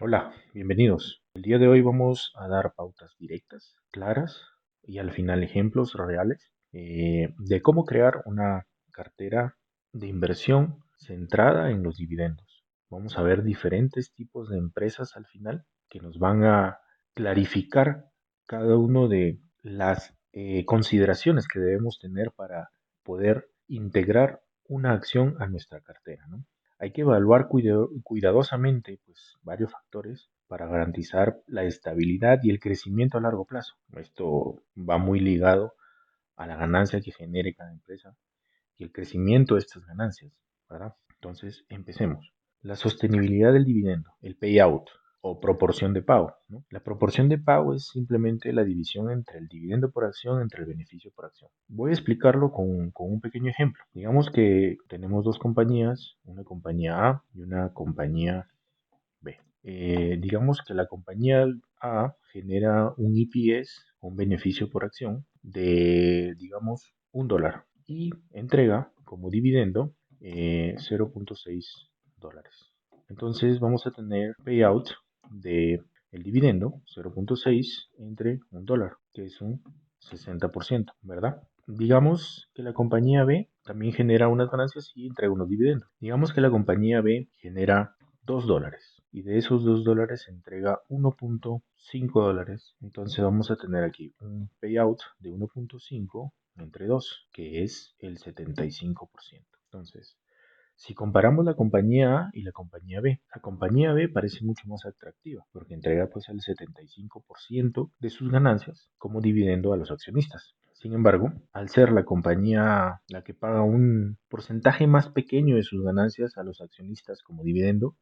Hola, bienvenidos. El día de hoy vamos a dar pautas directas, claras y al final ejemplos reales de cómo crear una cartera de inversión centrada en los dividendos. Vamos a ver diferentes tipos de empresas al final que nos van a clarificar cada uno de las consideraciones que debemos tener para poder integrar una acción a nuestra cartera, ¿no? Hay que evaluar cuidadosamente pues, varios factores para garantizar la estabilidad y el crecimiento a largo plazo. Esto va muy ligado a la ganancia que genere cada empresa y el crecimiento de estas ganancias, ¿verdad? Entonces, empecemos. La sostenibilidad del dividendo, el payout o proporción de pago, ¿no? La proporción de pago es simplemente la división entre el dividendo por acción entre el beneficio por acción. Voy a explicarlo con un pequeño ejemplo. Digamos que tenemos dos compañías, una compañía A y una compañía B. Digamos que la compañía A genera un EPS, un beneficio por acción, de, digamos, $1 y entrega como dividendo 0.6 dólares. Entonces vamos a tener payout de el dividendo 0.6 entre $1, que es un 60%, ¿verdad? Digamos que la compañía B también genera unas ganancias y entrega unos dividendos. Digamos que la compañía B genera $2 y de esos $2 se entrega 1.5 dólares. Entonces vamos a tener aquí un payout de 1.5 entre 2, que es el 75%. Entonces, si comparamos la compañía A y la compañía B parece mucho más atractiva porque entrega pues el 75% de sus ganancias como dividendo a los accionistas. Sin embargo, al ser la compañía la que paga un porcentaje más pequeño de sus ganancias a los accionistas como dividendo,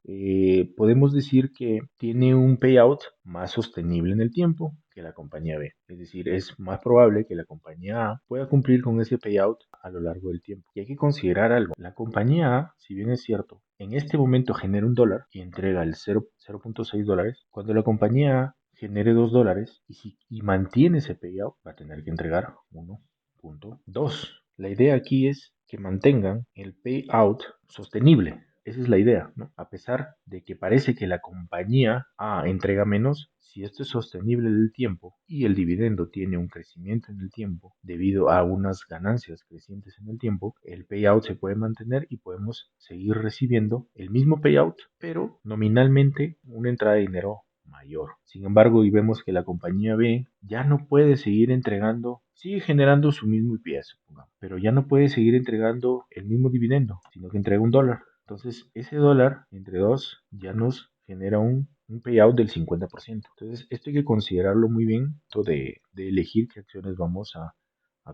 podemos decir que tiene un payout más sostenible en el tiempo que la compañía B. Es decir, es más probable que la compañía A pueda cumplir con ese payout a lo largo del tiempo. Y hay que considerar algo. La compañía A, si bien es cierto, en este momento genera $1 y entrega el 0.6 dólares, cuando la compañía A genere $2 y mantiene ese payout, va a tener que entregar 1.2. La idea aquí es que mantengan el payout sostenible. Esa es la idea, ¿no? A pesar de que parece que la compañía A entrega menos, si esto es sostenible en el tiempo y el dividendo tiene un crecimiento en el tiempo debido a unas ganancias crecientes en el tiempo, el payout se puede mantener y podemos seguir recibiendo el mismo payout, pero nominalmente una entrada de dinero mayor. Sin embargo, y vemos que la compañía B ya no puede seguir entregando, sigue generando su mismo IPS, supongamos, pero ya no puede seguir entregando el mismo dividendo, sino que entrega $1. Entonces, ese dólar entre dos ya nos genera un payout del 50%. Entonces, esto hay que considerarlo muy bien, esto de elegir qué acciones vamos a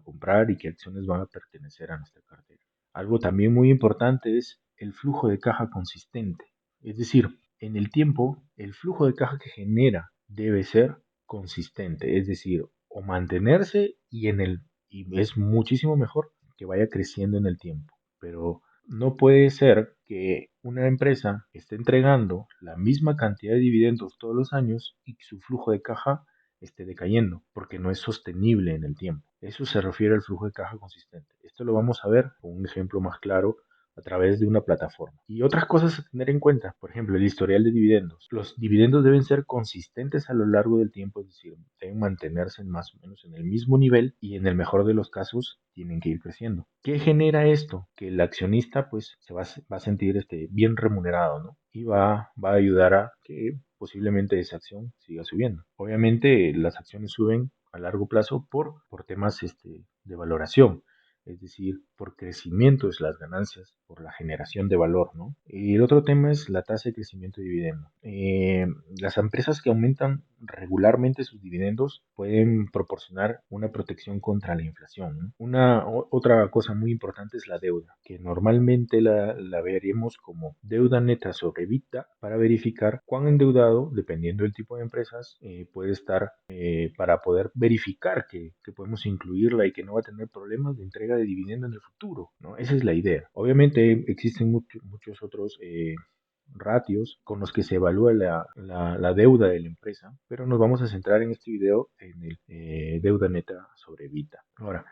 comprar y qué acciones van a pertenecer a nuestra cartera. Algo también muy importante es el flujo de caja consistente. Es decir, en el tiempo, el flujo de caja que genera debe ser consistente, es decir, o mantenerse y es muchísimo mejor que vaya creciendo en el tiempo. Pero no puede ser que una empresa esté entregando la misma cantidad de dividendos todos los años y que su flujo de caja esté decayendo, porque no es sostenible en el tiempo. Eso se refiere al flujo de caja consistente. Esto lo vamos a ver con un ejemplo más claro a través de una plataforma. Y otras cosas a tener en cuenta, por ejemplo, el historial de dividendos. Los dividendos deben ser consistentes a lo largo del tiempo, es decir, deben mantenerse más o menos en el mismo nivel y en el mejor de los casos tienen que ir creciendo. ¿Qué genera esto? Que el accionista pues va a sentir bien remunerado, ¿no? Y va a ayudar a que posiblemente esa acción siga subiendo. Obviamente las acciones suben a largo plazo por temas de valoración, es decir, por crecimiento de las ganancias, por la generación de valor, ¿no? Y el otro tema es la tasa de crecimiento de dividendo. Las empresas que aumentan regularmente sus dividendos pueden proporcionar una protección contra la inflación, ¿no? Otra cosa muy importante es la deuda, que normalmente la veremos como deuda neta sobre EBITDA para verificar cuán endeudado, dependiendo del tipo de empresas, puede estar para poder verificar que podemos incluirla y que no va a tener problemas de entrega de dividendo en el futuro, ¿no? Esa es la idea. Obviamente existen muchos otros ratios con los que se evalúa la deuda de la empresa, pero nos vamos a centrar en este video en el deuda neta sobre EBITDA. Ahora,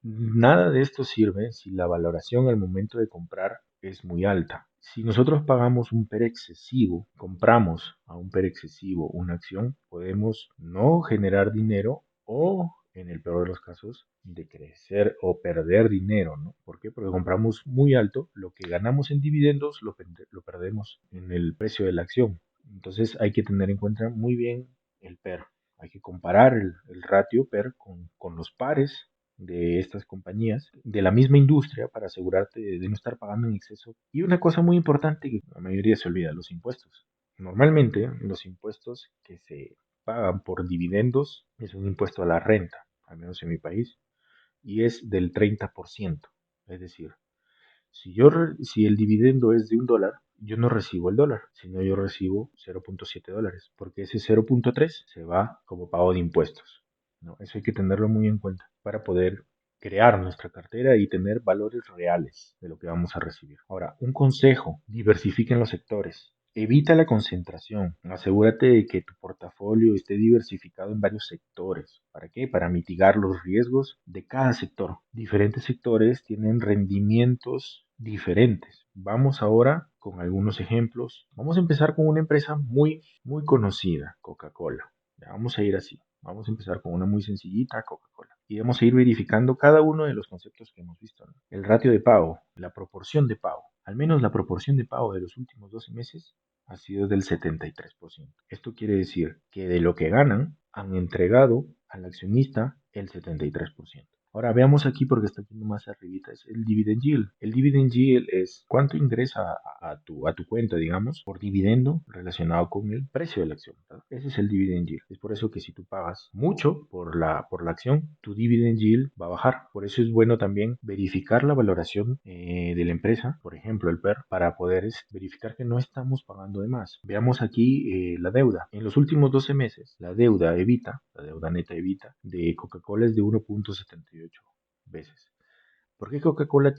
nada de esto sirve si la valoración al momento de comprar es muy alta. Si nosotros pagamos un PER excesivo, compramos a un PER excesivo una acción, podemos no generar dinero o, en el peor de los casos, de crecer o perder dinero, ¿no? ¿Por qué? Porque compramos muy alto, lo que ganamos en dividendos lo perdemos en el precio de la acción. Entonces hay que tener en cuenta muy bien el PER. Hay que comparar el ratio PER con los pares de estas compañías de la misma industria para asegurarte de no estar pagando en exceso. Y una cosa muy importante que la mayoría se olvida, los impuestos. Normalmente los impuestos que se pagan por dividendos es un impuesto a la renta, al menos en mi país, y es del 30%. Es decir, si el dividendo es de $1, yo no recibo el dólar, sino yo recibo $0.7, porque ese 0.3 se va como pago de impuestos, ¿no? Eso hay que tenerlo muy en cuenta para poder crear nuestra cartera y tener valores reales de lo que vamos a recibir. Ahora, un consejo: diversifiquen los sectores. Evita la concentración. Asegúrate de que tu portafolio esté diversificado en varios sectores. ¿Para qué? Para mitigar los riesgos de cada sector. Diferentes sectores tienen rendimientos diferentes. Vamos ahora con algunos ejemplos. Vamos a empezar con una empresa muy conocida, Coca-Cola. Ya vamos a ir así. Vamos a empezar con una muy sencillita, Coca-Cola. Y vamos a ir verificando cada uno de los conceptos que hemos visto, ¿no? El ratio de pago, la proporción de pago. Al menos la proporción de pago de los últimos 12 meses ha sido del 73%. Esto quiere decir que de lo que ganan han entregado al accionista el 73%. Ahora veamos aquí porque está aquí más arribita, es el dividend yield. El dividend yield es cuánto ingresa a tu cuenta, digamos, por dividendo relacionado con el precio de la acción, ¿verdad? Ese es el dividend yield. Es por eso que si tú pagas mucho por la acción, tu dividend yield va a bajar. Por eso es bueno también verificar la valoración de la empresa, por ejemplo, el PER, para poder verificar que no estamos pagando de más. Veamos aquí la deuda. En los últimos 12 meses, la deuda evita, la deuda neta evita, de Coca-Cola es de 1.78 veces. ¿Por qué Coca-Cola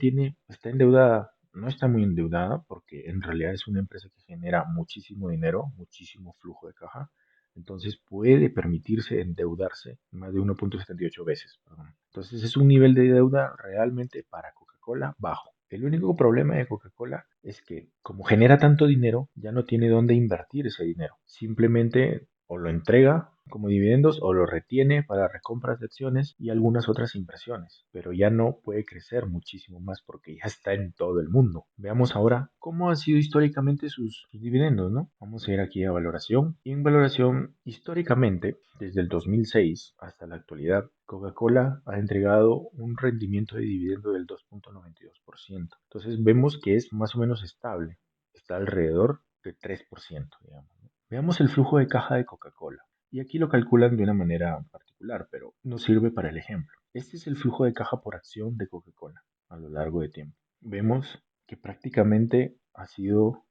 está endeudada? No está muy endeudada porque en realidad es una empresa que genera muchísimo dinero, muchísimo flujo de caja. Entonces puede permitirse endeudarse más de 1.78 veces. Perdón. Entonces es un nivel de deuda realmente para Coca-Cola bajo. El único problema de Coca-Cola es que como genera tanto dinero, ya no tiene dónde invertir ese dinero. Simplemente o lo entrega como dividendos o lo retiene para recompras de acciones y algunas otras inversiones, pero ya no puede crecer muchísimo más porque ya está en todo el mundo. Veamos ahora cómo han sido históricamente sus dividendos, ¿no? Vamos a ir aquí a valoración. Y en valoración, históricamente, desde el 2006 hasta la actualidad, Coca-Cola ha entregado un rendimiento de dividendo del 2.92%. Entonces vemos que es más o menos estable, está alrededor del 3%, digamos, ¿no? Veamos el flujo de caja de Coca-Cola. Y aquí lo calculan de una manera particular, pero nos sirve para el ejemplo. Este es el flujo de caja por acción de Coca-Cola a lo largo de tiempo. Vemos que prácticamente ha sido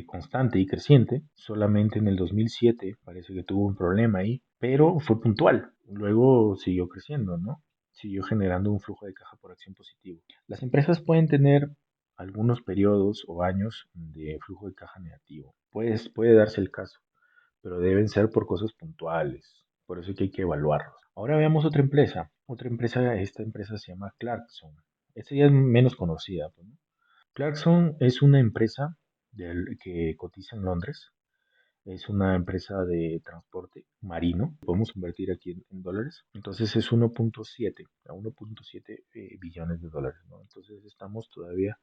constante y creciente. Solamente en el 2007 parece que tuvo un problema ahí, pero fue puntual. Luego siguió creciendo, ¿no? Siguió generando un flujo de caja por acción positivo. Las empresas pueden tener algunos periodos o años de flujo de caja negativo. Puede darse el caso, pero deben ser por cosas puntuales. Por eso es que hay que evaluarlos. Ahora veamos otra empresa. Esta empresa se llama Clarkson. Esta ya es menos conocida, pues, ¿no? Clarkson es una empresa que cotiza en Londres. Es una empresa de transporte marino. Podemos convertir aquí en dólares. Entonces es 1.7 billones de dólares, ¿no? Entonces estamos todavía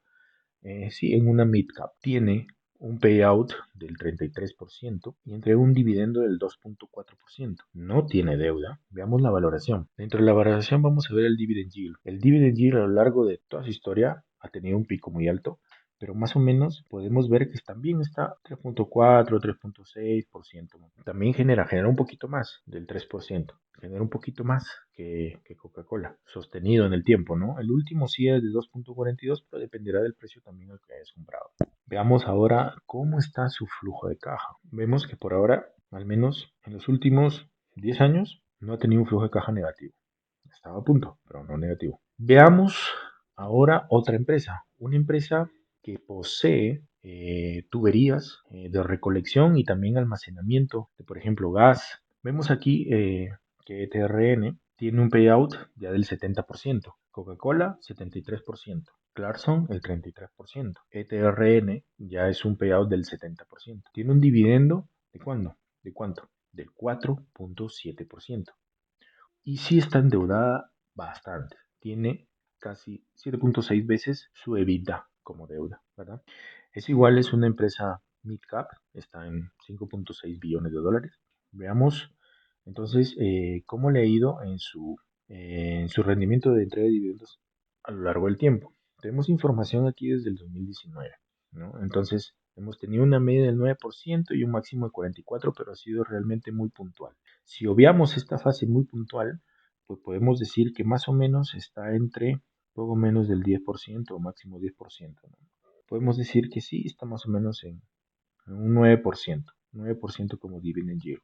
sí, en una mid-cap. Tiene un payout del 33% y entrega un dividendo del 2.4%. No tiene deuda. Veamos la valoración. Dentro de la valoración vamos a ver el dividend yield. El dividend yield a lo largo de toda su historia ha tenido un pico muy alto, pero más o menos podemos ver que también está 3.4, 3.6%. También genera un poquito más del 3%. Genera un poquito más que Coca-Cola, sostenido en el tiempo, ¿no? El último sí es de 2.42, pero dependerá del precio también al que hayas comprado. Veamos ahora cómo está su flujo de caja. Vemos que por ahora, al menos en los últimos 10 años, no ha tenido un flujo de caja negativo. Estaba a punto, pero no negativo. Veamos ahora otra empresa. Una empresa que posee tuberías de recolección y también almacenamiento de, por ejemplo, gas. Vemos aquí que TRN tiene un payout ya del 70%, Coca-Cola 73%. Clarkson el 33%. ETRN ya es un payout del 70%. Tiene un dividendo ¿de cuándo? ¿De cuánto? Del 4.7%. Y sí está endeudada bastante. Tiene casi 7.6 veces su EBITDA como deuda, ¿verdad? Es igual, es una empresa mid cap, está en 5.6 billones de dólares. Veamos entonces cómo le ha ido en su rendimiento de entrega de dividendos a lo largo del tiempo. Tenemos información aquí desde el 2019, ¿no? Entonces hemos tenido una media del 9% y un máximo de 44%, pero ha sido realmente muy puntual. Si obviamos esta fase muy puntual, pues podemos decir que más o menos está entre poco menos del 10% o máximo 10%, ¿no? Podemos decir que sí, está más o menos en un 9% como dividend yield,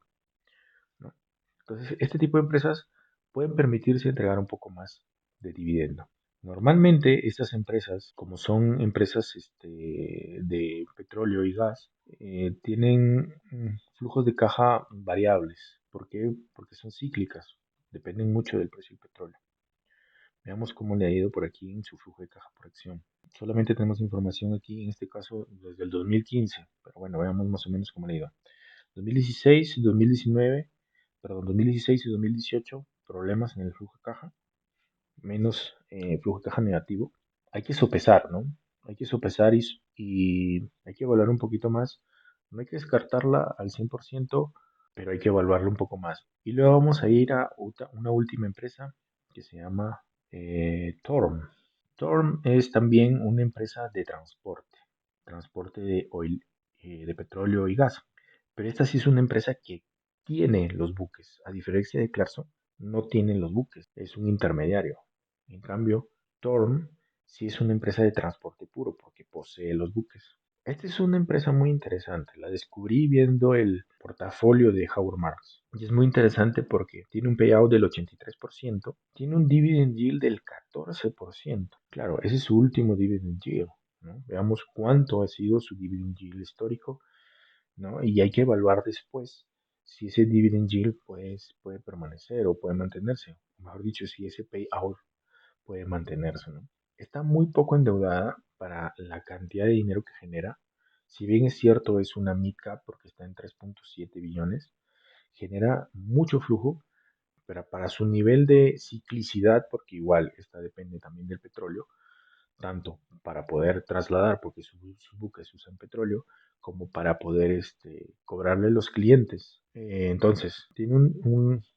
¿no? Entonces, este tipo de empresas pueden permitirse entregar un poco más de dividendo. Normalmente estas empresas, como son empresas de petróleo y gas, tienen flujos de caja variables. ¿Por qué? Porque son cíclicas, dependen mucho del precio del petróleo. Veamos cómo le ha ido por aquí en su flujo de caja por acción. Solamente tenemos información aquí, en este caso, desde el 2015, pero bueno, veamos más o menos cómo le ha ido. 2016, 2019, perdón, 2016 y 2018, problemas en el flujo de caja, menos flujo de caja negativo. Hay que sopesar, ¿no? Hay que sopesar y hay que evaluar un poquito más. No hay que descartarla al 100%, pero hay que evaluarla un poco más. Y luego vamos a ir a una última empresa que se llama Torm. Torm es también una empresa de transporte de oil, de petróleo y gas. Pero esta sí es una empresa que tiene los buques. A diferencia de Clarkson, no tienen los buques, es un intermediario. En cambio, Torm sí es una empresa de transporte puro porque posee los buques. Esta es una empresa muy interesante. La descubrí viendo el portafolio de Howard Marks. Y es muy interesante porque tiene un payout del 83%, tiene un dividend yield del 14%. Claro, ese es su último dividend yield, ¿no? Veamos cuánto ha sido su dividend yield histórico, ¿no? Y hay que evaluar después si ese dividend yield pues, puede permanecer o puede mantenerse. O mejor dicho, si ese payout puede mantenerse, ¿no? Está muy poco endeudada para la cantidad de dinero que genera. Si bien es cierto, es una mid cap porque está en 3.7 billones, genera mucho flujo, pero para su nivel de ciclicidad, porque igual esta depende también del petróleo, tanto para poder trasladar, porque sus buques usan petróleo, como para poder cobrarle a los clientes. Entonces, tiene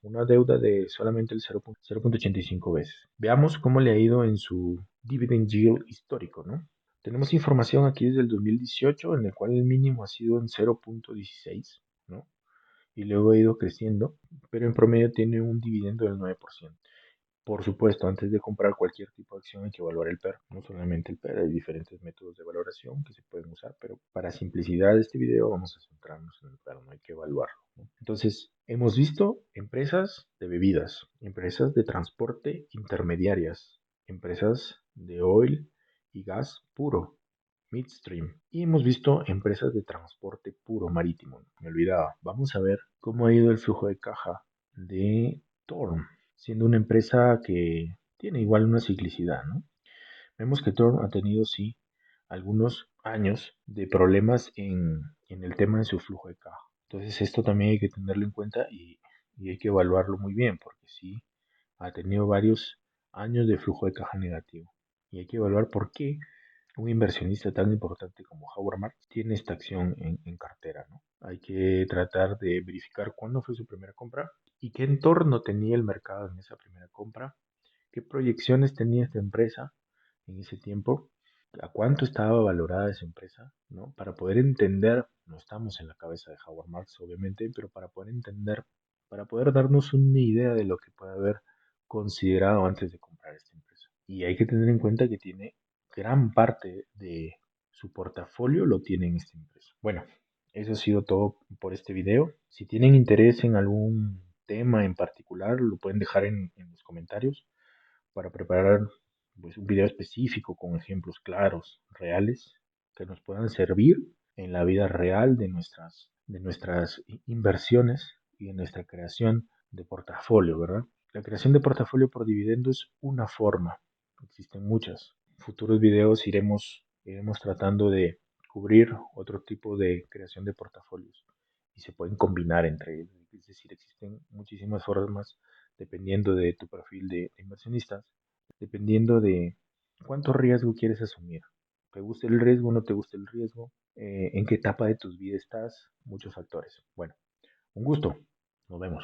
una deuda de solamente el 0.85 veces. Veamos cómo le ha ido en su dividend yield histórico, ¿no? Tenemos información aquí desde el 2018, en el cual el mínimo ha sido en 0.16, ¿no? Y luego ha ido creciendo, pero en promedio tiene un dividendo del 9%. Por supuesto, antes de comprar cualquier tipo de acción hay que evaluar el PER, no solamente el PER, hay diferentes métodos de valoración que se pueden usar, pero para simplicidad de este video vamos a centrarnos en el PER, no hay que evaluarlo, ¿no? Entonces, hemos visto empresas de bebidas, empresas de transporte intermediarias, empresas de oil y gas puro, midstream, y hemos visto empresas de transporte puro marítimo, me olvidaba. Vamos a ver cómo ha ido el flujo de caja de Torm, siendo una empresa que tiene igual una ciclicidad, ¿no? Vemos que Torm ha tenido, sí, algunos años de problemas en el tema de su flujo de caja. Entonces esto también hay que tenerlo en cuenta y hay que evaluarlo muy bien, porque sí, ha tenido varios años de flujo de caja negativo. Y hay que evaluar por qué un inversionista tan importante como Howard Marks tiene esta acción en cartera, ¿no? Hay que tratar de verificar cuándo fue su primera compra y qué entorno tenía el mercado en esa primera compra, qué proyecciones tenía esta empresa en ese tiempo, a cuánto estaba valorada esa empresa, ¿no? Para poder entender, no estamos en la cabeza de Howard Marks, obviamente, pero para poder entender, para poder darnos una idea de lo que puede haber considerado antes de comprar esta empresa. Y hay que tener en cuenta que tiene gran parte de su portafolio lo tiene en esta empresa. Bueno, eso ha sido todo por este video. Si tienen interés en algún tema en particular, lo pueden dejar en los comentarios para preparar pues, un video específico con ejemplos claros, reales, que nos puedan servir en la vida real de nuestras inversiones y de nuestra creación de portafolio, ¿verdad? La creación de portafolio por dividendo es una forma, existen muchas. futuros videos iremos tratando de cubrir otro tipo de creación de portafolios y se pueden combinar entre ellos. Es decir, existen muchísimas formas dependiendo de tu perfil de inversionistas, dependiendo de cuánto riesgo quieres asumir. ¿Te gusta el riesgo o no te gusta el riesgo? ¿En qué etapa de tu vida estás? Muchos factores. Bueno, un gusto. Nos vemos.